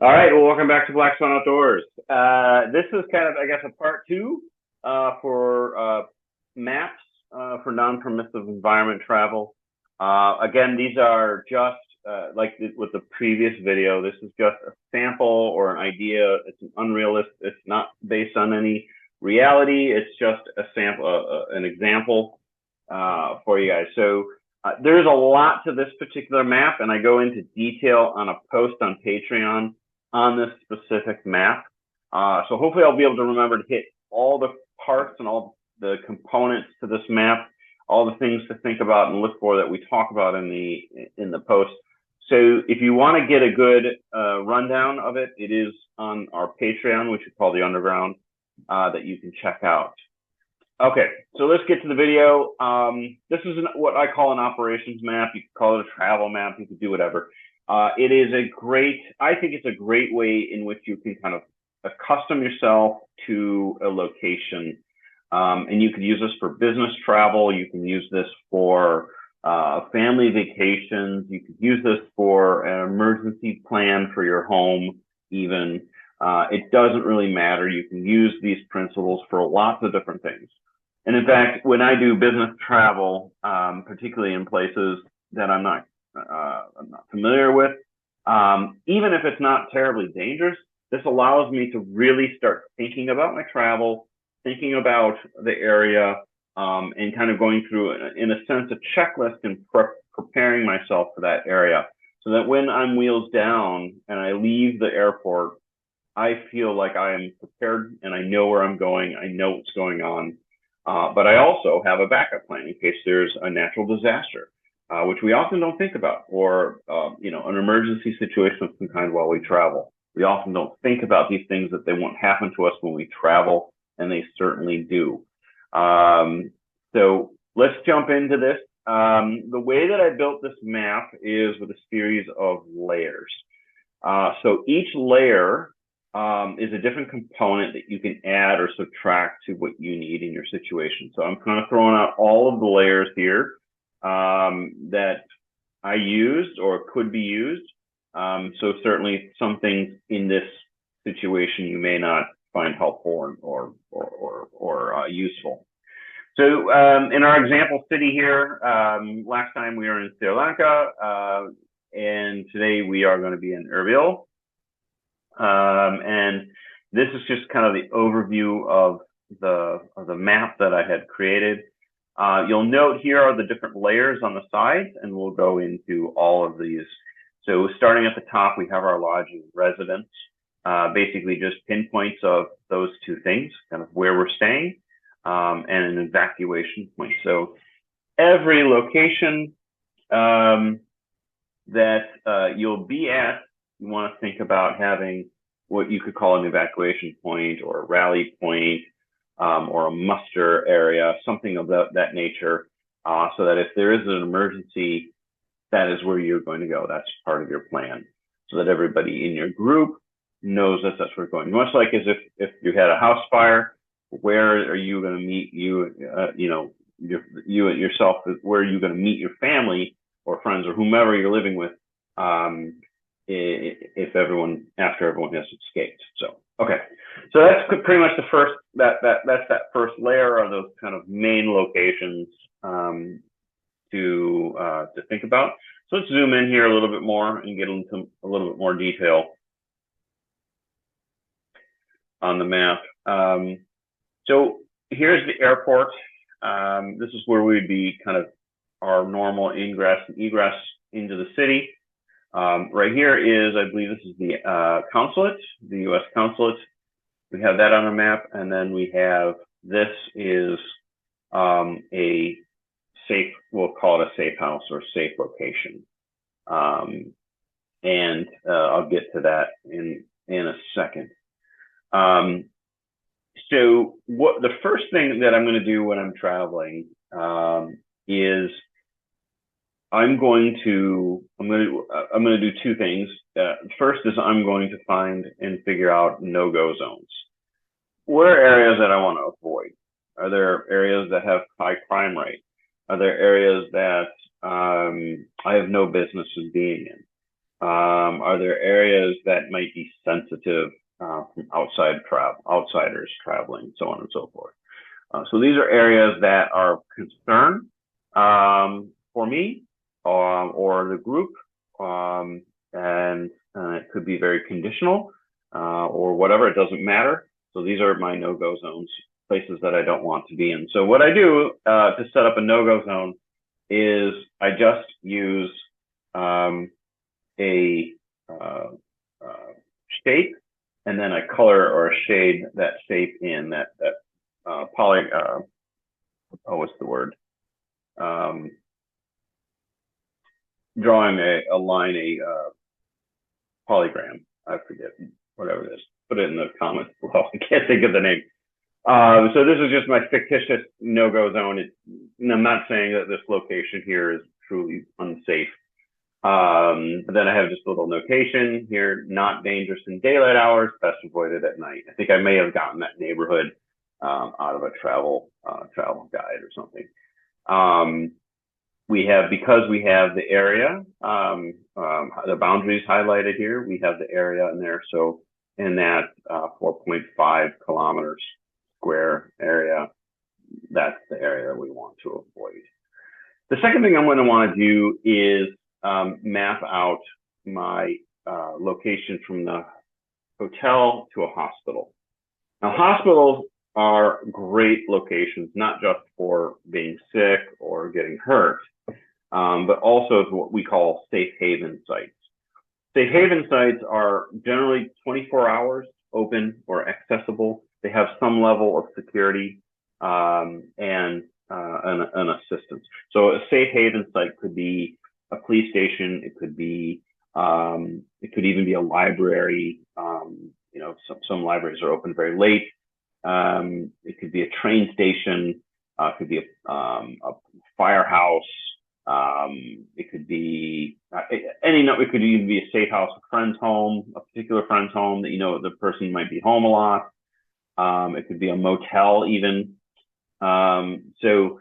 All right, well, welcome back to Black Swan Outdoors. This is kind of, I guess, a part two for maps for non-permissive environment travel. Again, these are just like with the previous video. This is just a sample or an idea. It's an unrealistic. It's not based on any reality. It's just a sample, an example for you guys. So there's a lot to this particular map, and I go into detail on a post on Patreon on this specific map. So hopefully I'll be able to remember to hit all the parts and all the components to this map, all the things to think about and look for that we talk about in the post. So if you want to get a good rundown of it, it is on our Patreon, which is called The Underground, that you can check out. Okay, so let's get to the video. This is what I call an operations map. You could call it a travel map. You could do whatever. It is I think it's a great way in which you can kind of accustom yourself to a location. And you could use this for business travel. You can use this for family vacations. You could use this for an emergency plan for your home, even. It doesn't really matter. You can use these principles for lots of different things. And in fact, when I do business travel, particularly in places that I'm not familiar with, even if it's not terribly dangerous, this allows me to really start thinking about my travel, thinking about the area, and kind of going through, in a sense, a checklist and preparing myself for that area, so that when I'm wheels down and I leave the airport, I feel like I am prepared and I know where I'm going. I know what's going on. But I also have a backup plan in case there's a natural disaster, which we often don't think about, or an emergency situation of some kind while we travel. We often don't think about these things, that they won't happen to us when we travel, and they certainly do. So let's jump into this. The way that I built this map is with a series of layers. So each layer is a different component that you can add or subtract to what you need in your situation. So I'm kind of throwing out all of the layers here that I used or could be used. So certainly some things in this situation you may not find helpful or useful. So in our example city here, last time we were in Sri Lanka, and today we are going to be in Erbil. And this is just kind of the overview of the map that I had created. You'll note here are the different layers on the sides, and we'll go into all of these. So starting at the top, we have our lodging residence, basically just pinpoints of those two things, kind of where we're staying, and an evacuation point. So every location that you'll be at, you want to think about having what you could call an evacuation point or a rally point, or a muster area, something of that nature, so that if there is an emergency, that is where you're going to go. That's part of your plan, so that everybody in your group knows that that's where you're going. Much like as if you had a house fire, where are you going to meet yourself? Where are you going to meet your family or friends or whomever you're living with? If after everyone has escaped. So okay, so that's pretty much the first that's that first layer of those kind of main locations to think about. So let's zoom in here a little bit more and get into a little bit more detail on the map. So here's the airport. This is where we'd be kind of our normal ingress and egress into the city. Right here is, I believe this is the consulate, the U.S. consulate. We have that on the map, and then we have, this is a safe, we'll call it a safe house or safe location. And I'll get to that in a second. So the first thing that I'm going to do when I'm traveling is I'm going to do two things. First is I'm going to find and figure out no-go zones. What are areas that I want to avoid? Are there areas that have high crime rate? Are there areas that I have no business in being in? Are there areas that might be sensitive from outsiders traveling, so on and so forth? So these are areas that are concern for me or the group, and it could be very conditional or whatever. It doesn't matter. So these are my no-go zones, places that I don't want to be in. So what I do to set up a no-go zone is I just use a shape, and then I color or shade that shape in that poly. What's the word? Drawing a line, polygram. I forget whatever it is. Put it in the comments below. I can't think of the name. So this is just my fictitious no-go zone. I'm not saying that this location here is truly unsafe. But then I have just a little notation here: not dangerous in daylight hours, best avoided at night. I think I may have gotten that neighborhood out of a travel guide or something. Because we have the area, the boundaries highlighted here, we have the area in there. So in that 4.5 kilometers square area, that's the area that we want to avoid. The second thing I'm going to want to do is map out my location from the hotel to a hospital. Now, hospitals are great locations, not just for being sick or getting hurt, but also what we call safe haven sites. Safe haven sites are generally 24 hours open or accessible. They have some level of security and an assistance. So a safe haven site could be a police station. It could even be a library. Some libraries are open very late. It could be a train station. It could be a firehouse. It could be it could even be a safe house, a friend's home, a particular friend's home that the person might be home a lot. It could be a motel even. So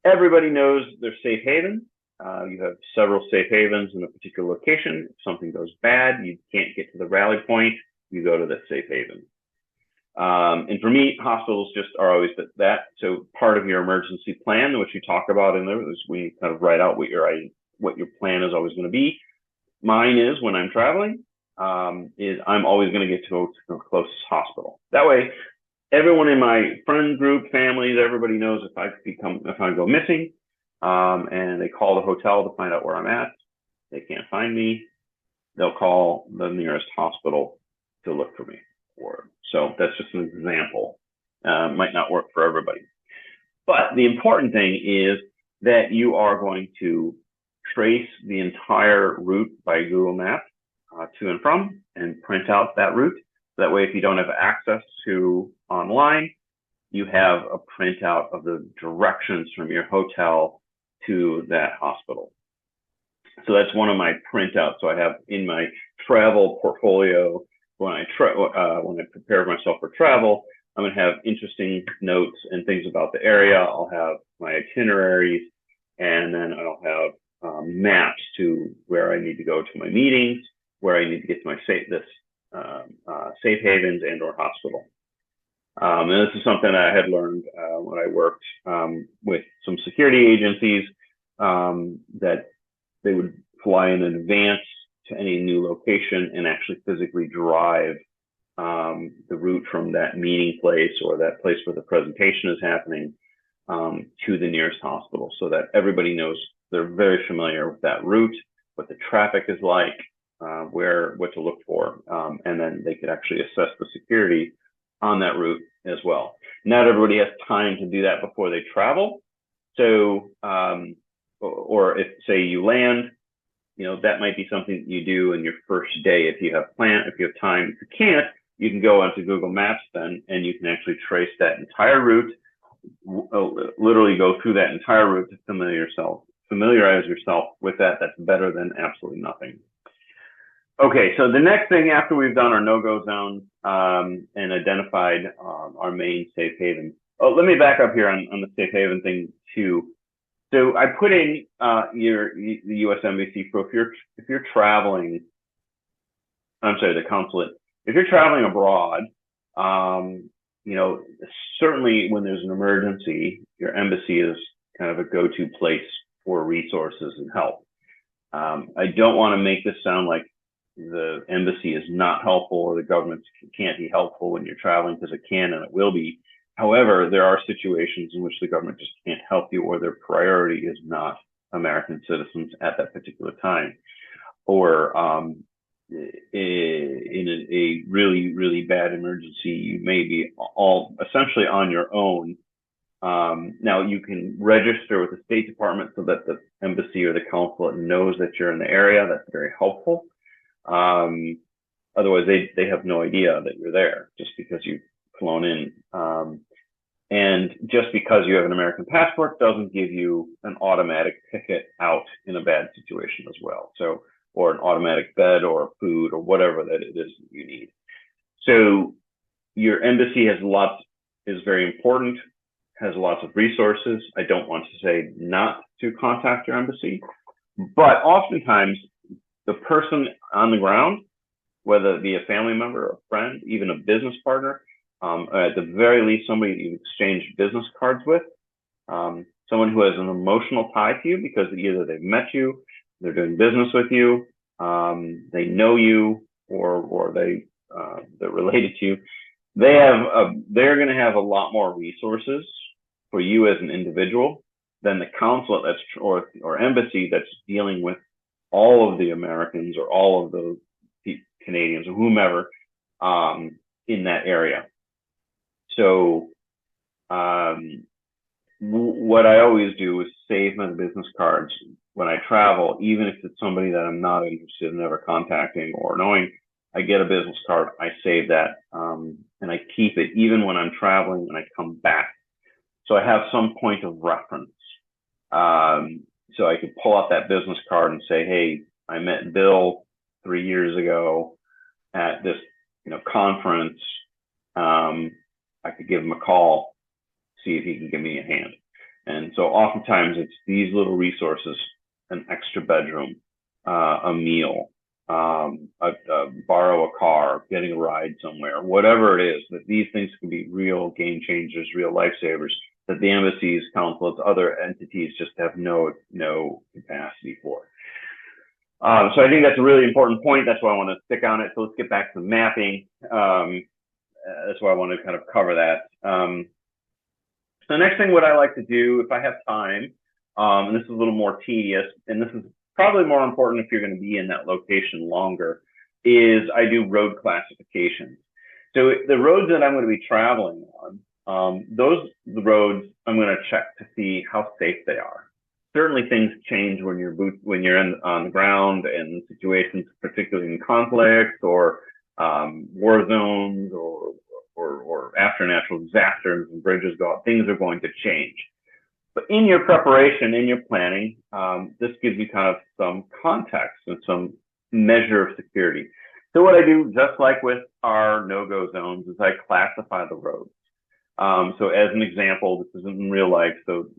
everybody knows their safe haven. You have several safe havens in a particular location. If something goes bad, you can't get to the rally point, you go to the safe haven. And for me, hospitals just are always that. So part of your emergency plan, which you talk about in there, is we kind of write out what your plan is always going to be. Mine is, when I'm traveling, is I'm always going to get to the closest hospital. That way, everyone in my friend group, families, everybody knows if I go missing, and they call the hotel to find out where I'm at, they can't find me, they'll call the nearest hospital to look for me. So that's just an example. Might not work for everybody. But the important thing is that you are going to trace the entire route by Google Maps to and from, and print out that route. That way, if you don't have access to online, you have a printout of the directions from your hotel to that hospital. So that's one of my printouts. So I have in my travel portfolio, when I prepare myself for travel, I'm going to have interesting notes and things about the area. I'll have my itineraries, and then I'll have maps to where I need to go to my meetings, where I need to get to my safe havens and or hospital. And this is something I had learned when I worked with some security agencies, that they would fly in advance to any new location and actually physically drive the route from that meeting place or that place where the presentation is happening to the nearest hospital, so that everybody knows, they're very familiar with that route, what the traffic is like, what to look for, and then they could actually assess the security on that route as well. Not everybody has time to do that before they travel. So, or if, say, you land, that might be something that you do in your first day if you have time. If you can't, you can go onto Google Maps then, and you can actually trace that entire route, literally go through that entire route to familiarize yourself with that. That's better than absolutely nothing. Okay, so the next thing after we've done our no-go zones and identified our main safe haven. Oh, let me back up here on the safe haven thing too. So I put in the U.S. Embassy for if you're traveling. I'm sorry, the consulate. If you're traveling abroad, um, you know, certainly when there's an emergency, your embassy is kind of a go-to place for resources and help. I don't want to make this sound like the embassy is not helpful or the government can't be helpful when you're traveling, because it can and it will be. However, there are situations in which the government just can't help you, or their priority is not American citizens at that particular time, or in a really, really bad emergency, you may be all essentially on your own. Now you can register with the State Department so that the embassy or the consulate knows that you're in the area. That's very helpful. Otherwise, they have no idea that you're there just because you've flown in. And just because you have an American passport doesn't give you an automatic ticket out in a bad situation as well. So, or an automatic bed or food or whatever that it is that you need. So your embassy is very important, has lots of resources. I don't want to say not to contact your embassy, but oftentimes the person on the ground, whether it be a family member or a friend, even a business partner, at the very least, somebody you exchange business cards with, someone who has an emotional tie to you because either they've met you, they're doing business with you, they know you, or they're related to you. They're going to have a lot more resources for you as an individual than the consulate or embassy that's dealing with all of the Americans or all of the Canadians or whomever in that area. So what I always do is save my business cards when I travel, even if it's somebody that I'm not interested in ever contacting or knowing. I get a business card, I save that, and I keep it even when I'm traveling and I come back. So I have some point of reference. So I could pull out that business card and say, hey, I met Bill 3 years ago at this, conference. I could give him a call, see if he can give me a hand. And so oftentimes it's these little resources: an extra bedroom, a meal, borrow a car, getting a ride somewhere, whatever it is, that these things can be real game changers, real lifesavers that the embassies, consulates, other entities just have no capacity for. So I think that's a really important point. That's why I want to stick on it. So let's get back to the mapping. That's why I want to kind of cover that. So the next thing, what I like to do if I have time, and this is a little more tedious, and this is probably more important if you're going to be in that location longer, is I do road classifications. So the roads that I'm going to be traveling on, the roads I'm going to check to see how safe they are. Certainly things change when you're on the ground, and situations, particularly in conflicts or war zones or after natural disasters and bridges go up, things are going to change. But in your preparation, in your planning, this gives you kind of some context and some measure of security. So what I do, just like with our no-go zones, is I classify the roads. So as an example, this isn't in real life. So,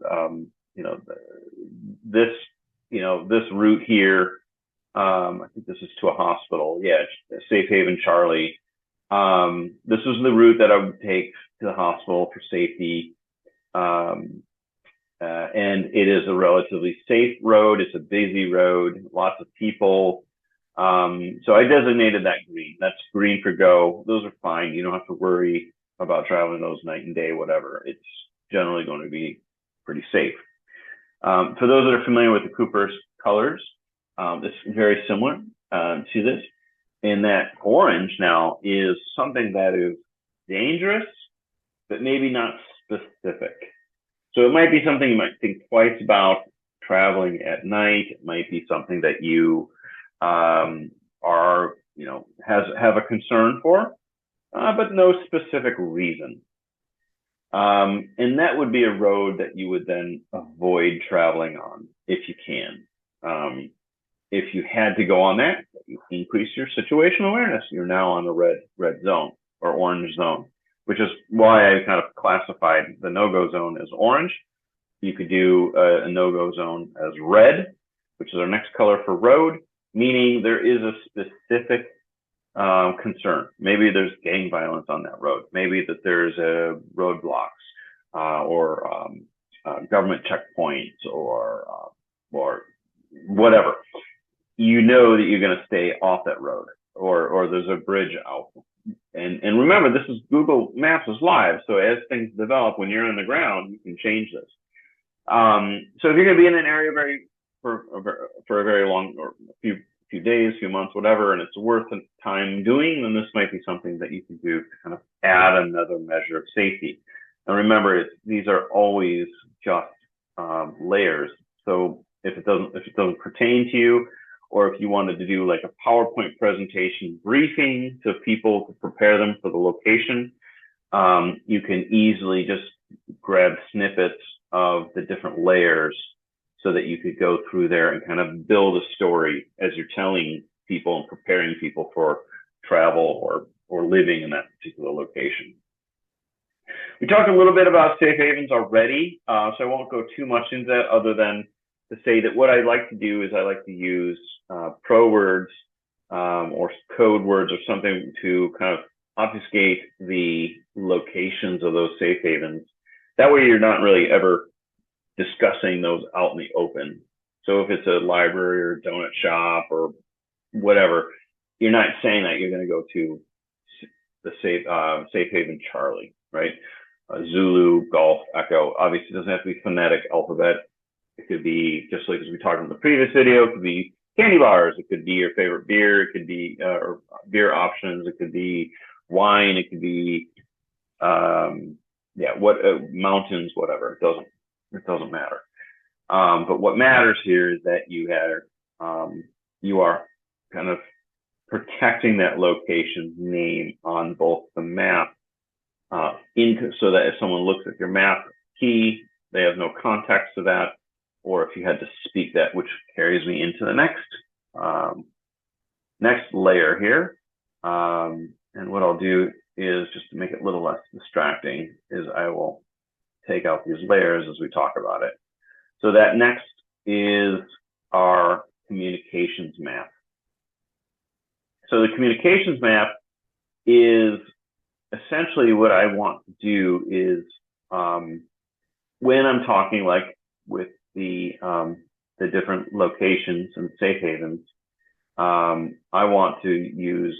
this route here, I think this is to a hospital. Yeah, Safe Haven, Charlie. This is the route that I would take to the hospital for safety. And it is a relatively safe road. It's a busy road, lots of people. So I designated that green. That's green for go. Those are fine. You don't have to worry about traveling those night and day, whatever. It's generally going to be pretty safe. For those that are familiar with the Cooper's colors, it's very similar to this, in that orange now is something that is dangerous, but maybe not specific. So it might be something you might think twice about traveling at night. It might be something that you have a concern for, but no specific reason. And that would be a road that you would then avoid traveling on if you can. If you had to go on that, you increase your situational awareness. You're now on a red zone or orange zone, which is why I kind of classified the no-go zone as orange. You could do a no-go zone as red, which is our next color for road, meaning there is a specific concern. Maybe there's gang violence on that road. Maybe that there's roadblocks or government checkpoints or whatever. You know that you're going to stay off that road, or there's a bridge out. And remember, this is Google Maps is live, so as things develop, when you're on the ground, you can change this. So if you're going to be in an area for a very long or a few days, few months, whatever, and it's worth the time doing, then this might be something that you can do to kind of add another measure of safety. And remember, these are always just layers. So if it doesn't pertain to you, or if you wanted to do like a PowerPoint presentation briefing to people to prepare them for the location, you can easily just grab snippets of the different layers so that you could go through there and kind of build a story as you're telling people and preparing people for travel or living in that particular location. We talked a little bit about safe havens already, so I won't go too much into that other than to say that what I like to do is I like to use pro words or code words or something to kind of obfuscate the locations of those safe havens. That way you're not really ever discussing those out in the open. So if it's a library or a donut shop or whatever, you're not saying that you're going to go to the safe haven Charlie, right? Zulu, Golf, Echo. Obviously, it doesn't have to be phonetic alphabet. It could be, just like as we talked in the previous video, it could be candy bars. It could be your favorite beer. It could be or beer options. It could be wine. It could be mountains, whatever. It doesn't matter. But what matters here is that you are kind of protecting that location's name on both the map, so that if someone looks at your map key, they have no context to that, or if you had to speak that, which carries me into the next layer here. And what I'll do is, just to make it a little less distracting, is I will take out these layers as we talk about it. So that next is our communications map. So the communications map is essentially what I want to do is, when I'm talking like with the different locations and safe havens, I want to use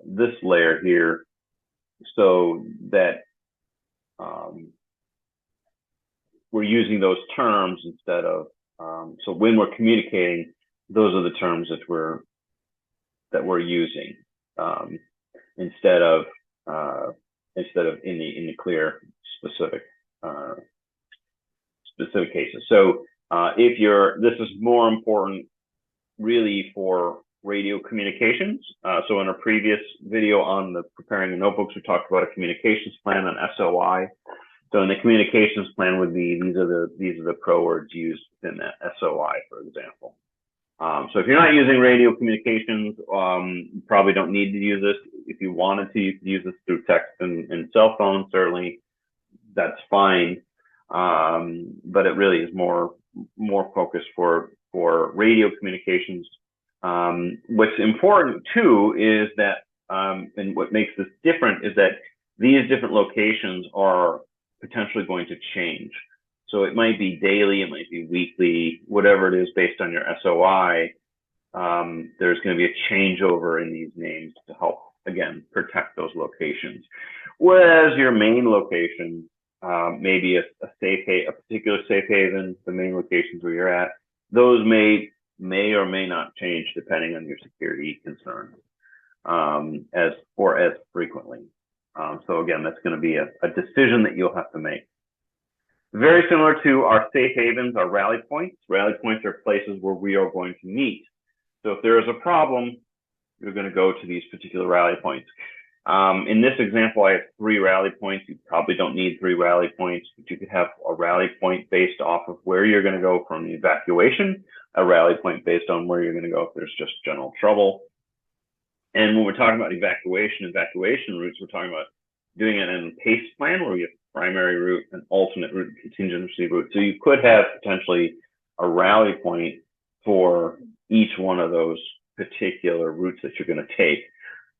this layer here so that we're using those terms instead of, so when we're communicating, those are the terms that we're using, instead of in the clear specific cases. So this is more important really for radio communications. So in a previous video on the preparing the notebooks, we talked about a communications plan, an SOI. So in the communications plan would be, these are the pro words used in that SOI, for example. So if you're not using radio communications, you probably don't need to use this. If you wanted to, you could use this through text and cell phone, certainly that's fine. But it really is more focused for radio communications. What's important too is that, and what makes this different is that these different locations are potentially going to change. So it might be daily, it might be weekly, whatever it is based on your SOI. There's going to be a changeover in these names to help, again, protect those locations. Whereas your main location, maybe a particular safe haven, the main locations where you're at, those may or may not change depending on your security concerns, as frequently. So again, that's going to be a decision that you'll have to make. Very similar to our safe havens, our rally points. Rally points are places where we are going to meet. So if there is a problem, you're going to go to these particular rally points. In this example, I have 3 rally points. You probably don't need 3 rally points, but you could have a rally point based off of where you're going to go from the evacuation, a rally point based on where you're going to go if there's just general trouble. And when we're talking about evacuation routes, we're talking about doing it in a PACE plan where you have contingency route. So you could have potentially a rally point for each one of those particular routes that you're going to take,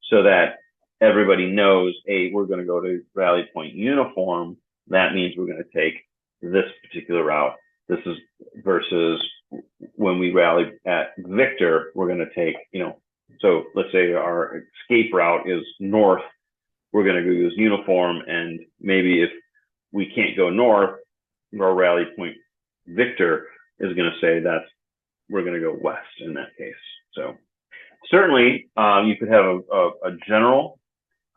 so that everybody knows, hey, we're going to go to rally point uniform. That means we're going to take this particular route. This is versus when we rally at Victor, we're going to take, so let's say our escape route is north. We're going to go use uniform, and maybe if we can't go north, our rally point Victor is going to say we're going to go west in that case. So certainly you could have a general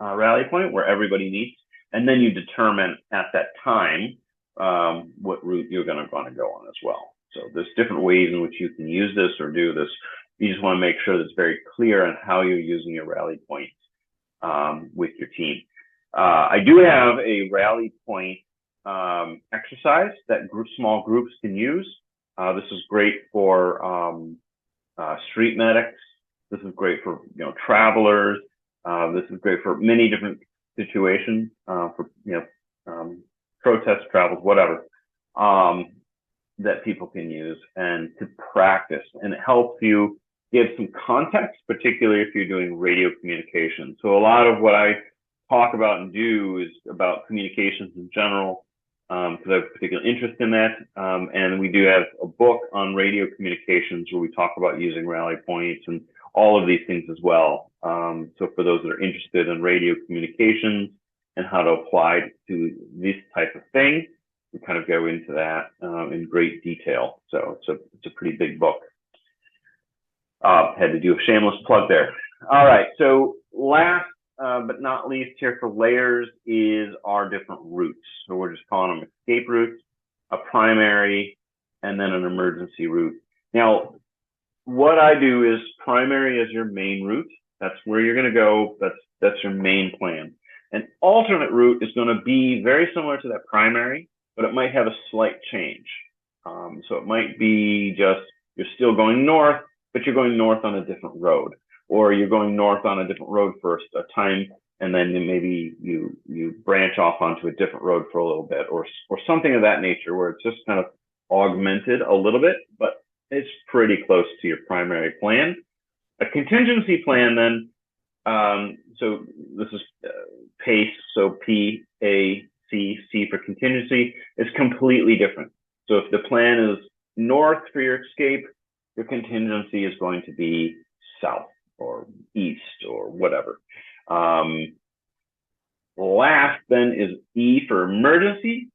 rally point where everybody meets, and then you determine at that time what route you're going to want to go on as well. So there's different ways in which you can use this or do this. You just want to make sure that it's very clear on how you're using your rally point with your team. I do have a rally point exercise that small groups can use. This is great for street medics. This is great for travelers. This is great for many different situations, for protest travels, whatever, that people can use and to practice. And it helps you give some context, particularly if you're doing radio communication. So a lot of what I talk about and do is about communications in general, because I have a particular interest in that. And we do have a book on radio communications where we talk about using rally points and all of these things as well. So for those that are interested in radio communications and how to apply to this type of thing, we kind of go into that in great detail. So it's a pretty big book. Had to do a shameless plug there. All right. So last but not least here for layers is our different routes. So we're just calling them escape routes, a primary, and then an emergency route. Now, what I do is primary is your main route. That's where you're going to go. That's your main plan. An alternate route is going to be very similar to that primary, but it might have a slight change. So it might be just you're still going north, but you're going north on a different road, or you're going north on a different road for a time, and then maybe you branch off onto a different road for a little bit, or something of that nature, where it's just kind of augmented a little bit, but it's pretty close to your primary plan. A contingency plan then, so this is PACE, so P-A-C, C for contingency, is completely different. So if the plan is north for your escape, your contingency is going to be south or east or whatever. Last then is E for emergency.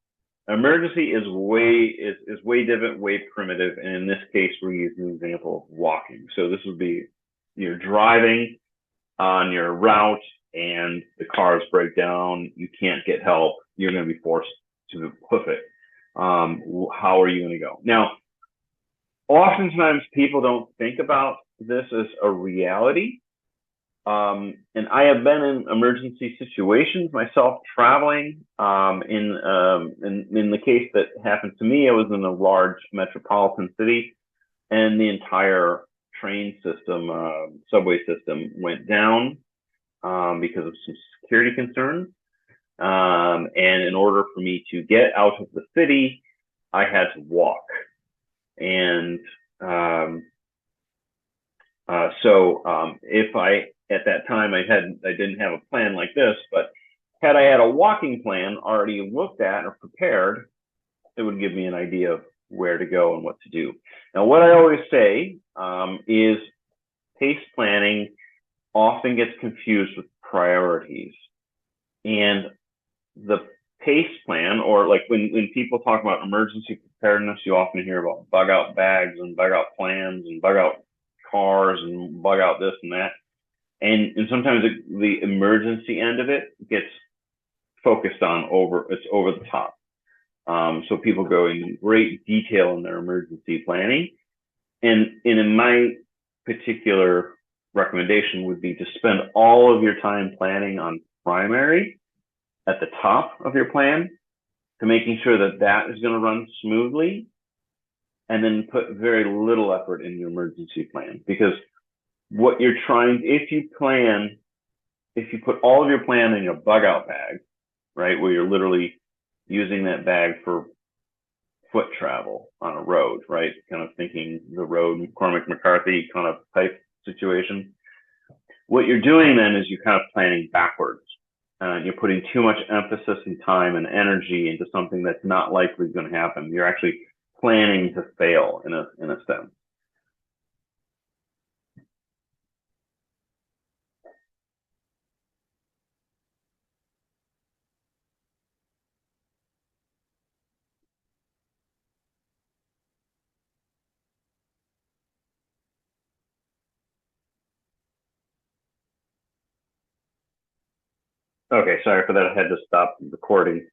Emergency is way different, way primitive, and in this case we're using an example of walking. So this would be you're driving on your route and the cars break down, you can't get help, you're going to be forced to hoof it. How are you going to go? Now, oftentimes people don't think about this as a reality. And I have been in emergency situations myself traveling. In the case that happened to me, I was in a large metropolitan city, and the entire train system, subway system went down because of some security concerns. And in order for me to get out of the city, I had to walk. And if at that time I didn't have a plan like this, but had I had a walking plan already looked at or prepared, it would give me an idea of where to go and what to do. Now, what I always say is pace planning often gets confused with priorities. And the pace plan, or like when people talk about emergency preparedness, you often hear about bug out bags and bug out plans and bug out cars and bug out this and that. And sometimes the emergency end of it gets focused on it's over the top. So people go in great detail in their emergency planning. And in my particular recommendation would be to spend all of your time planning on primary at the top of your plan, to making sure that is going to run smoothly, and then put very little effort in your emergency plan. Because what you're if you put all of your plan in your bug out bag, right, where you're literally using that bag for foot travel on a road, right? Kind of thinking the road, Cormac McCarthy kind of type situation. What you're doing then is you're kind of planning backwards. You're putting too much emphasis and time and energy into something that's not likely going to happen. You're actually planning to fail in a sense. Okay, sorry for that. I had to stop recording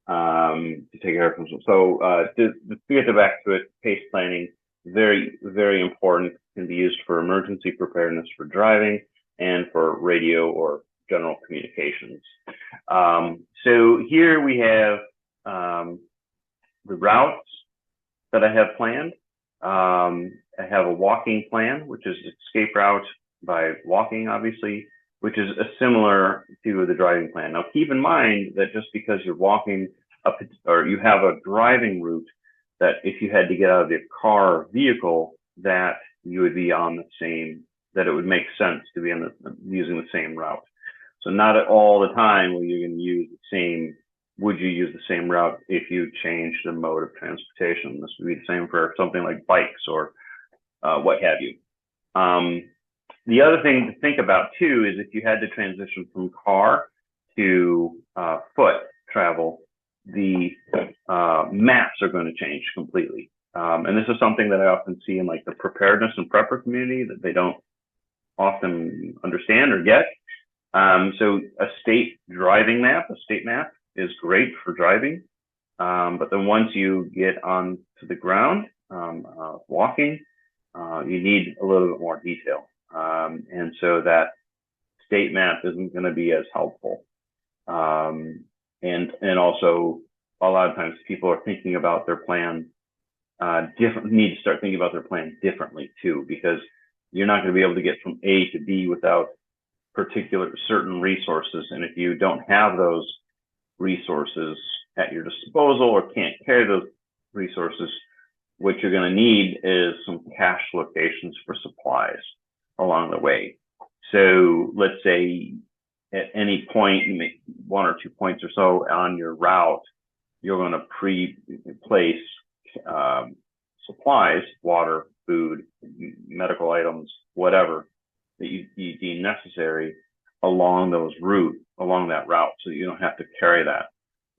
to take care of something. So to get back to it, pace planning, very, very important, can be used for emergency preparedness for driving and for radio or general communications. So here we have the routes that I have planned. I have a walking plan, which is escape route by walking, obviously, which is similar to the driving plan. Now, keep in mind that just because you're walking up or you have a driving route, that if you had to get out of your car or vehicle, that you would be on the same, that it would make sense to be using the same route. So not at all the time will you going to use the same, would you use the same route if you change the mode of transportation? This would be the same for something like bikes or what have you. The other thing to think about too is if you had to transition from car to foot travel, the maps are going to change completely. And this is something that I often see in like the preparedness and prepper community that they don't often understand or get. So a state driving map, a state map is great for driving. But then once you get onto the ground, walking, you need a little bit more detail. And so that state map isn't going to be as helpful. And also a lot of times people are thinking about their plan, need to start thinking about their plan differently too, because you're not going to be able to get from A to B without particular certain resources. And if you don't have those resources at your disposal or can't carry those resources, what you're going to need is some cache locations for supplies along the way. So let's say at any point, you make 1 or 2 points or so on your route, you're going to pre-place supplies, water, food, medical items, whatever that you deem necessary along that route, so you don't have to carry that.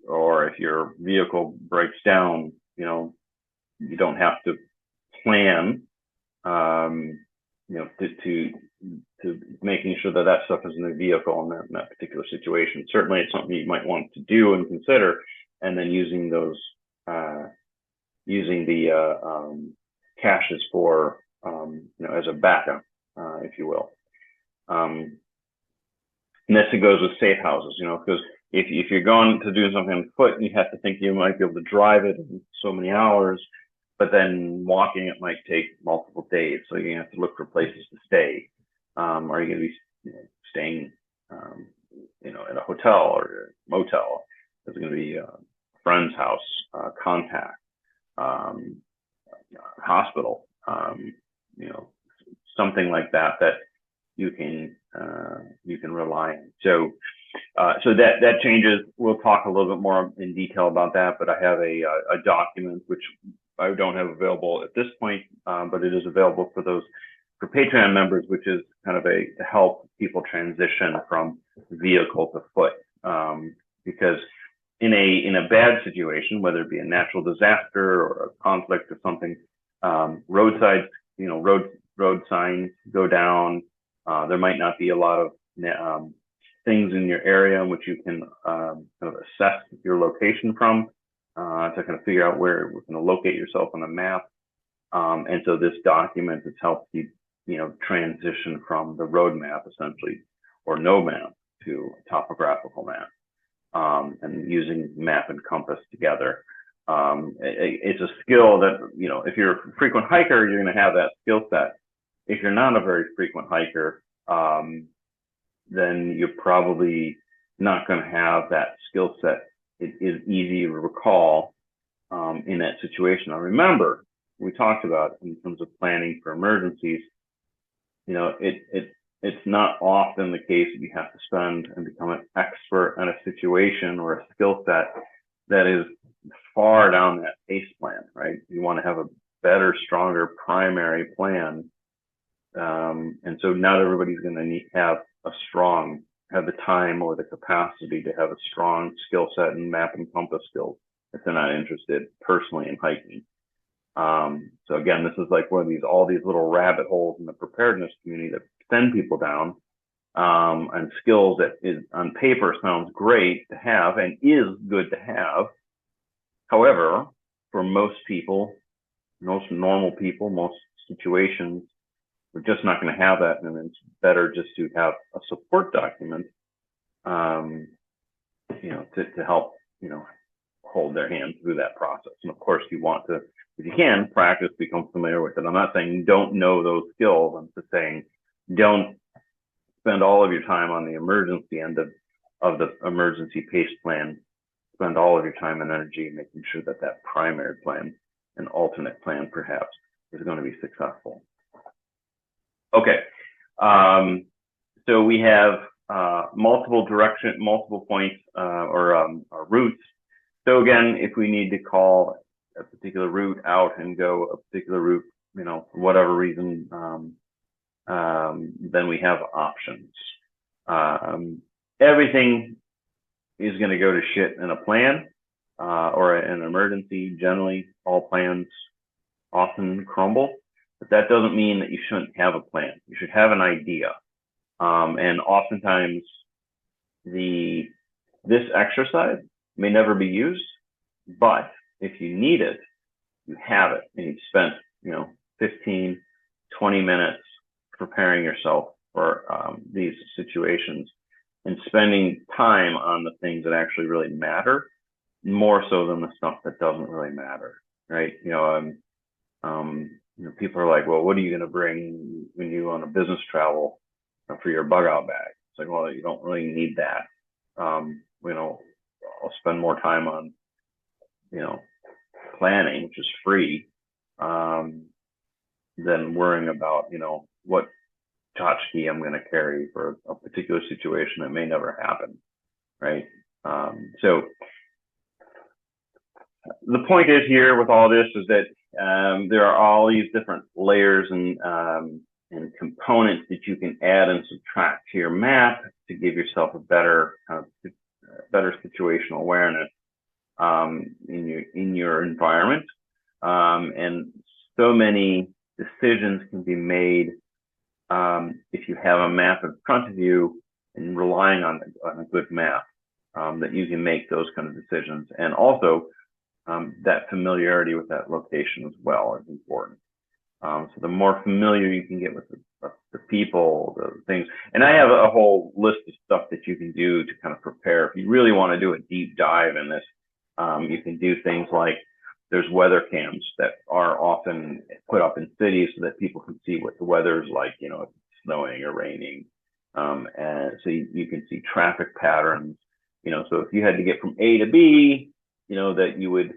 Or if your vehicle breaks down, you don't have to plan, to making sure that stuff is in the vehicle in that particular situation. Certainly, it's something you might want to do and consider, and then using those, using the caches for, as a backup, if you will. And this goes with safe houses, because if you're going to do something on foot, you have to think you might be able to drive it in so many hours, but then walking it might take multiple days. So you have to look for places to stay. Are you going to be staying, in a hotel or a motel? Is it going to be a friend's house, contact, hospital, something like that you can rely on. So that changes. We'll talk a little bit more in detail about that, but I have a document which I don't have available at this point, but it is available for Patreon members, which is kind of to help people transition from vehicle to foot. Because in a bad situation, whether it be a natural disaster or a conflict or something, roadside, road signs go down. There might not be a lot of things in your area in which you can kind of assess your location from, to kind of figure out where we're going to locate yourself on the map. And so this document has helped you, transition from the road map essentially, or no map, to a topographical map, and using map and compass together. It's a skill that, if you're a frequent hiker, you're going to have that skill set. If you're not a very frequent hiker, then you're probably not going to have that skill set. It is easy to recall, in that situation. Now, remember, we talked about in terms of planning for emergencies, it's not often the case that you have to spend and become an expert in a situation or a skill set that is far down that pace plan, right? You want to have a better, stronger primary plan. And so not everybody's going to have the time or the capacity to have a strong skill set in map and compass skills if they're not interested personally in hiking. So again, this is like one of all these little rabbit holes in the preparedness community that send people down, and skills that is on paper sounds great to have and is good to have. However, for most people, most normal people, most situations, we're just not going to have that, and it's better just to have a support document, to help, hold their hand through that process. And of course, you want to, if you can, practice, become familiar with it. I'm not saying don't know those skills. I'm just saying don't spend all of your time on the emergency end of the emergency pace plan. Spend all of your time and energy making sure that that primary plan, an alternate plan perhaps, is going to be successful. Okay, so we have multiple points or routes. So again, if we need to call a particular route out and go a particular route, for whatever reason, then we have options. Everything is going to go to shit in a plan or an emergency. Generally, all plans often crumble, but that doesn't mean that you shouldn't have a plan. You should have an idea. And oftentimes this exercise may never be used, but if you need it, you have it, and you've spent 15, 20 minutes preparing yourself for these situations and spending time on the things that actually really matter, more so than the stuff that doesn't really matter, right? People are like, well, what are you going to bring when you on a business travel for your bug out bag? It's like, well, you don't really need that. I'll spend more time on, planning, which is free, than worrying about, what tchotchke I'm going to carry for a particular situation that may never happen, right? So the point is here with all this is that there are all these different layers and components that you can add and subtract to your map to give yourself a better situational awareness in your environment, and so many decisions can be made if you have a map in front of you and relying on a good map, that you can make those kind of decisions. And also that familiarity with that location as well is important. So the more familiar you can get with the people, the things, and I have a whole list of stuff that you can do to kind of prepare. If you really want to do a deep dive in this, you can do things like there's weather cams that are often put up in cities so that people can see what the weather is like, if it's snowing or raining. And so you can see traffic patterns, so if you had to get from A to B, that you would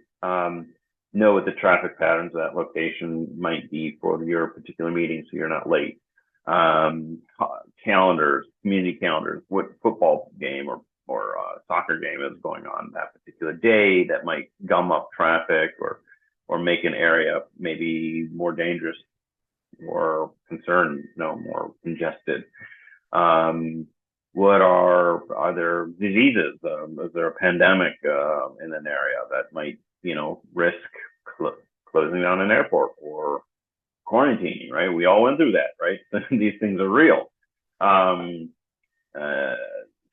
know what the traffic patterns of that location might be for your particular meeting so you're not late. Calendars, community calendars, what football game or soccer game is going on that particular day that might gum up traffic or make an area maybe more dangerous or concerned, more congested. What are there diseases? Is there a pandemic in an area that might, risk closing down an airport or quarantining, right? We all went through that, right? These things are real.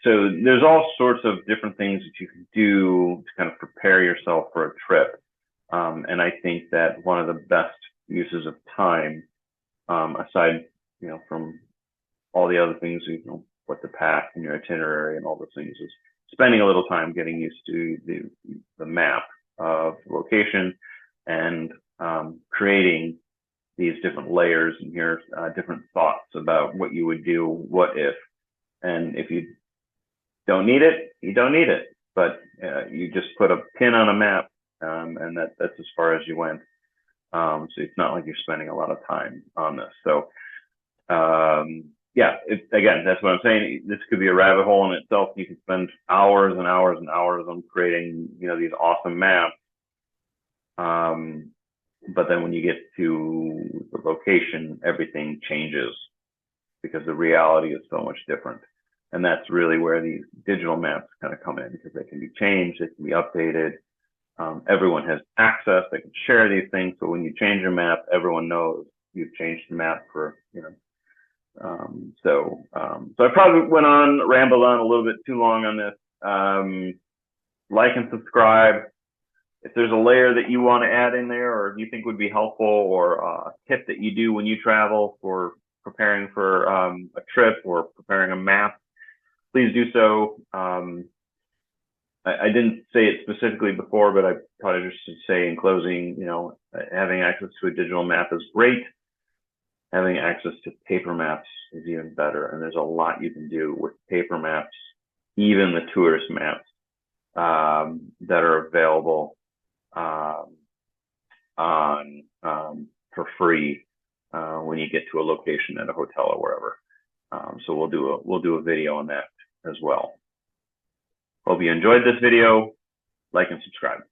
So there's all sorts of different things that you can do to kind of prepare yourself for a trip. And I think that one of the best uses of time, aside, from all the other things, what to pack and your itinerary and all those things, is spending a little time getting used to the map of location and creating these different layers and here's different thoughts about what you would do, what if. And if you don't need it, you don't need it. But you just put a pin on a map and that's as far as you went. So it's not like you're spending a lot of time on this. So yeah, again, that's what I'm saying. This could be a rabbit hole in itself. You could spend hours and hours and hours on creating, these awesome maps. But then when you get to the location, everything changes because the reality is so much different. And that's really where these digital maps kind of come in, because they can be changed, they can be updated. Everyone has access, they can share these things. So when you change your map, everyone knows you've changed the map for, so I probably rambled on a little bit too long on this. Like and subscribe. If there's a layer that you want to add in there, or you think would be helpful, or a tip that you do when you travel for preparing for a trip or preparing a map, please do so. I didn't say it specifically before, but I thought I just should say in closing, having access to a digital map is great. Having access to paper maps is even better. And there's a lot you can do with paper maps, even the tourist maps that are available for free when you get to a location at a hotel or wherever. So we'll do a video on that as well. Hope you enjoyed this video. Like and subscribe.